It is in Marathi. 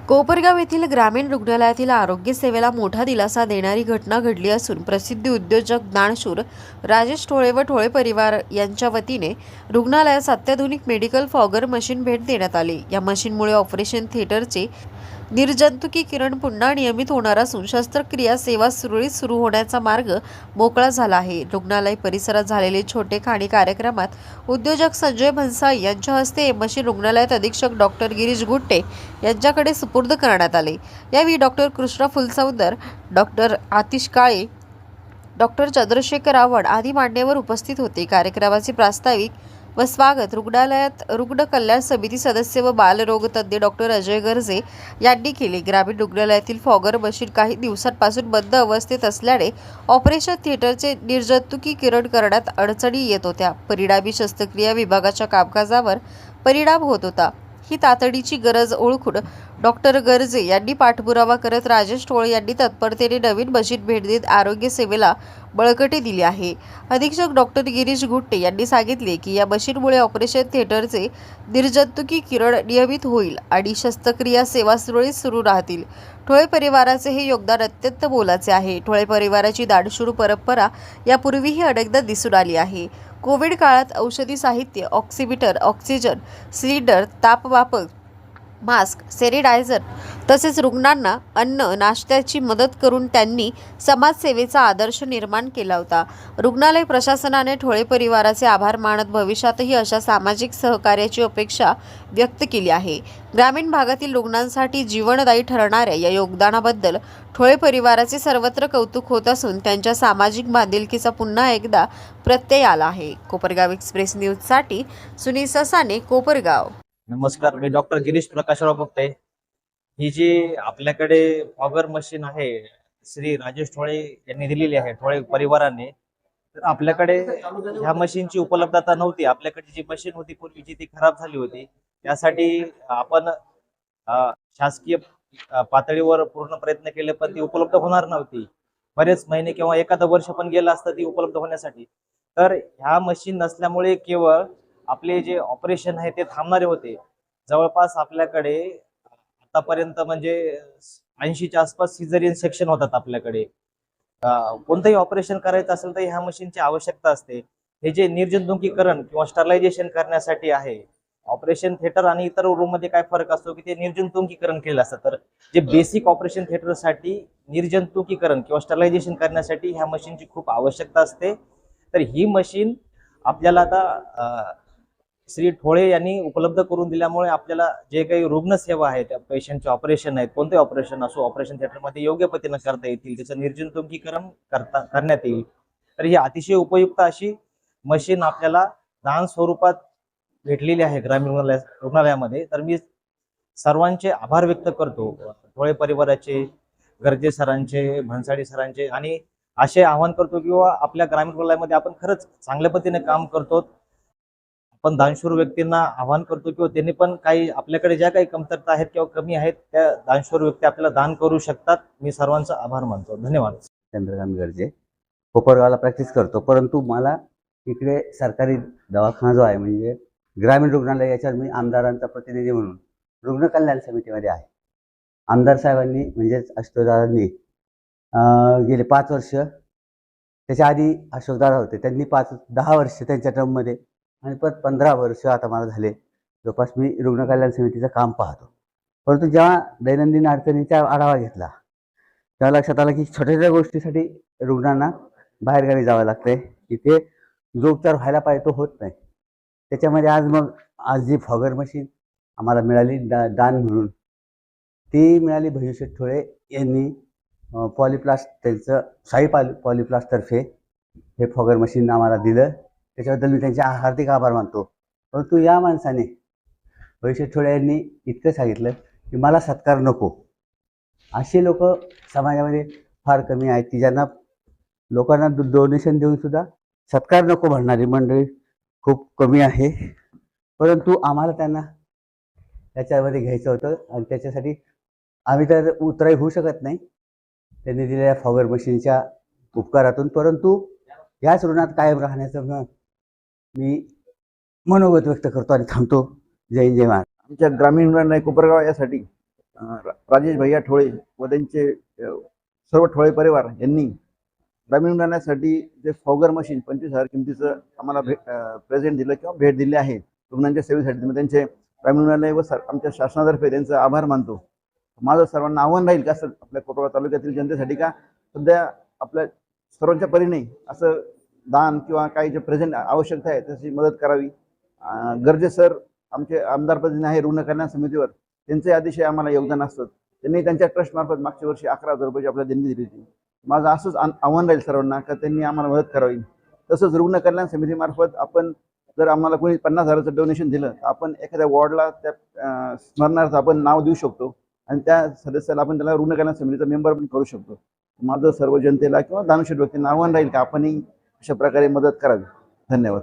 कोपरगाव येथील ग्रामीण रुग्णालयातील आरोग्य सेवेला मोठा दिलासा देणारी घटना घडली असून प्रसिद्ध उद्योजक दानशूर राजेश ठोळे व ठोळे परिवार यांच्या वतीने रुग्णालयास अत्याधुनिक मेडिकल फॉगर मशीन भेट देण्यात आली। या मशीनमुळे ऑपरेशन थिएटरचे निर्जंतुकीकरण पुन्हा नियमित होणार असून शस्त्रक्रिया सेवा सुरळीत सुरू होण्याचा मार्ग मोकळा झाला आहे। रुग्णालय परिसरात झालेले छोटे खाणी कार्यक्रमात उद्योजक संजय भन्साळी यांच्या हस्ते हे मशीन रुग्णालयात अधीक्षक डॉक्टर गिरीश गुट्टे यांच्याकडे सुपूर्द करण्यात आले। यावेळी डॉक्टर कृष्णा फुलसौंदर, डॉक्टर आतिश काळे, डॉक्टर चंद्रशेखर आवड आदी मान्यवर उपस्थित होते। कार्यक्रमाचे प्रास्ताविक व स्वागत रुग्णालयात रुग्ण कल्याण समिती सदस्य व बालरोग तज्ञ डॉक्टर अजय गर्जे यांनी केले। ग्रामीण रुग्णालयातील फॉगर मशीन काही दिवसांपासून बंद अवस्थेत असल्याने ऑपरेशन थिएटरचे निर्जंतुकीकरण करण्यात अडचणी येत होत्या। परिणामी शस्त्रक्रिया विभागाच्या कामकाजावर परिणाम होत होता। ही तातडीची गरज ओळखून डॉक्टर गर्जे यांनी पाठपुरावा करत राजेश ठोळे यांनी तत्परतेने नवीन मशीन भेट देत आरोग्य सेवेला बळकटी दिली आहे। अधीक्षक डॉक्टर गिरीश गुट्टे यांनी सांगितले की या मशीनमुळे ऑपरेशन थिएटरचे निर्जंतुकीकरण नियमित होईल आणि शस्त्रक्रिया सेवा सुरळीत सुरू राहतील। ठोळे परिवाराचे हे योगदान अत्यंत मोलाचे आहे। ठोळे परिवाराची दानशूर परंपरा यापूर्वीही अनेकदा दिसून आली आहे। कोविड काळात औषधी साहित्य, ऑक्सिमीटर, ऑक्सिजन सिलेंडर, तापमापक, मास्क, सॅनिटायझर तसेच रुग्णांना अन्न नाश्त्याची मदत करून त्यांनी समाजसेवेचा आदर्श निर्माण केला होता। रुग्णालय प्रशासनाने ठोळे परिवाराचे आभार मानत भविष्यातही अशा सामाजिक सहकार्याची अपेक्षा व्यक्त केली आहे। ग्रामीण भागातील रुग्णांसाठी जीवनदायी ठरणाऱ्या या योगदानाबद्दल ठोळे परिवाराचे सर्वत्र कौतुक होत असून त्यांच्या सामाजिक बांधिलकीचा पुन्हा एकदा प्रत्यय आला आहे। कोपरगाव एक्सप्रेस न्यूजसाठी सुनील ससाने, कोपरगाव। नमस्कार, मी डॉक्टर गिरीश प्रकाशराव गुप्ते। ही जी आपल्याकडे फॉगर मशीन आहे श्री राजेश ठोळे यांनी दिलेली आहे ठोळे परिवाराने, तर आपल्याकडे ह्या मशीनची उपलब्धता नव्हती। आपल्याकडे जी मशीन होती पूर्वीची ती खराब झाली होती। त्यासाठी आपण शासकीय पातळीवर पूर्ण प्रयत्न केले, पण ती उपलब्ध होणार नव्हती। बरेच महिने किंवा एखादं वर्ष पण गेलं असतं ती उपलब्ध होण्यासाठी। तर ह्या मशीन नसल्यामुळे केवळ आपले जे ऑपरेशन आहे ते थांबणारे होते। जवळपास आपल्याकडे आतापर्यंत म्हणजे 80च्या आसपास सिझेरियन सेक्शन होतात आपल्याकडे। कोणतंही ऑपरेशन करायचं असेल तर ह्या मशीनची आवश्यकता असते। हे जे निर्जंतुकीकरण किंवा स्टरलायझेशन करण्यासाठी आहे। ऑपरेशन थिएटर आणि इतर रूम मध्ये काय फरक असतो की ते निर्जंतुकीकरण केलं असतं, तर जे बेसिक ऑपरेशन थिएटरसाठी निर्जंतुकीकरण किंवा स्टरलायझेशन करण्यासाठी ह्या मशीनची खूप आवश्यकता असते। तर ही मशीन आपल्याला आता श्री ठोळे यांनी उपलब्ध करून दिल्यामुळे आपल्याला जे काही रुग्णसेवा आहे त्या पेशंटचे ऑपरेशन आहेत, कोणते ऑपरेशन असो, ऑपरेशन थिएटरमध्ये योग्य पद्धतीने करता येतील, त्याचं निर्जंतुकीकरण करण्यात येईल। तर ही अतिशय उपयुक्त अशी मशीन आपल्याला दान स्वरूपात भेटलेली आहे ग्रामीण रुग्णालयामध्ये। तर मी सर्वांचे आभार व्यक्त करतो, ठोळे परिवाराचे, गर्जे सरांचे, भन्साळी सरांचे, आणि असे आवाहन करतो किंवा आपल्या ग्रामीण रुग्णालयामध्ये आपण खरंच चांगल्या पद्धतीने काम करतो। आपण दानशूर व्यक्तींना आवाहन करतो किंवा त्यांनी पण काही आपल्याकडे ज्या काही कमतरता आहेत किंवा कमी आहेत त्या दानशूर व्यक्ती आपल्याला दान करू शकतात। मी सर्वांचा आभार मानतो। धन्यवाद। चंद्रकांत गर्जे, कोपरगावला प्रॅक्टिस करतो, परंतु मला इकडे सरकारी दवाखाना जो आहे म्हणजे ग्रामीण रुग्णालय याच्यावर मी आमदारांचा प्रतिनिधी म्हणून रुग्ण कल्याण समितीमध्ये आहे। आमदार साहेबांनी म्हणजेच अशोकदादांनी गेले 5 वर्ष, त्याच्या आधी अशोकदादा होते, त्यांनी 10 वर्ष त्यांच्या टर्ममध्ये, आणि परत 15 वर्ष आता मला झाले जवळपास मी रुग्ण कल्याण समितीचं काम पाहतो। परंतु जेव्हा दैनंदिन अडचणींचा आढावा घेतला तेव्हा लक्षात आलं की छोट्या छोट्या गोष्टीसाठी रुग्णांना बाहेरगावी जावं लागतंय, तिथे जो उपचार व्हायला पाहिजे तो होत नाही। त्याच्यामध्ये आज जी फॉगर मशीन आम्हाला मिळाली दान म्हणून, ती मिळाली भविष्य ठोळे यांनी पॉलीप्लास्ट, त्यांचं साई पॉलीप्लास्टतर्फे हे फॉगर मशीन आम्हाला दिलं। त्याच्याबद्दल मी त्यांचे हार्दिक आभार मानतो। परंतु या माणसाने भविष्य ठोळे यांनी इतकं सांगितलं की मला सत्कार नको। असे लोक समाजामध्ये फार कमी आहेत की ज्यांना लोकांना डोनेशन देऊन सुद्धा सत्कार नको म्हणणारी मंडळी खूप कमी आहे। परंतु आम्हाला त्यांना त्याच्यामध्ये घ्यायचं होतं आणि त्याच्यासाठी आम्ही तर उतराई होऊ शकत नाही त्यांनी दिलेल्या फॉगर मशीनच्या उपकारातून, परंतु याच ऋणात कायम राहण्याचं मी मनोगत व्यक्त करतो आणि थांबतो। जय जय महाराज। आमच्या ग्रामीण रुग्णालय कोपरगाव यासाठी राजेश भैया ठोळे व त्यांचे सर्व ठोळे परिवार यांनी ग्रामीण रुग्णालयासाठी जे फॉगर मशीन 25,000 किमतीचं आम्हाला प्रेझेंट दिलं किंवा भेट दिली आहे रुग्णांच्या सेवेसाठी, मी त्यांचे ग्रामीण रुग्णालय व आमच्या शासनातर्फे त्यांचे आभार मानतो. माझं सर्वांना आव्हान राहील का सर आपल्या कोपरगाव तालुक्यातील जनतेसाठी का सध्या आपल्या सर्वांच्या परीने असं दान किंवा काही जे प्रेझेंट आवश्यकता आहे त्याची मदत करावी. गरजे सर आमचे आमदार प्रतिनिधी आहे रुग्ण कल्याण समितीवर, त्यांचे अतिशय आम्हाला योगदान असतं. त्यांनी त्यांच्या ट्रस्टमार्फत मागच्या वर्षी 11,000 रुपयाची आपल्याला देणगी दिली होती. माझं असंच आव्हान राहील सर्वांना का त्यांनी आम्हाला मदत करावी. तसंच रुग्ण कल्याण समितीमार्फत आपण जर आम्हाला कोणी 50,000चं डोनेशन दिलं तर आपण एखाद्या वॉर्डला त्या स्मरणार्थ आपण नाव देऊ शकतो आणि त्या सदस्याला आपण त्याला रुग्ण कल्याण समितीचा मेंबर पण करू शकतो. माझं सर्व जनतेला किंवा दानशूर व्यक्तींना आव्हान राहील का आपणही अशा प्रकारे मदत करावी. धन्यवाद.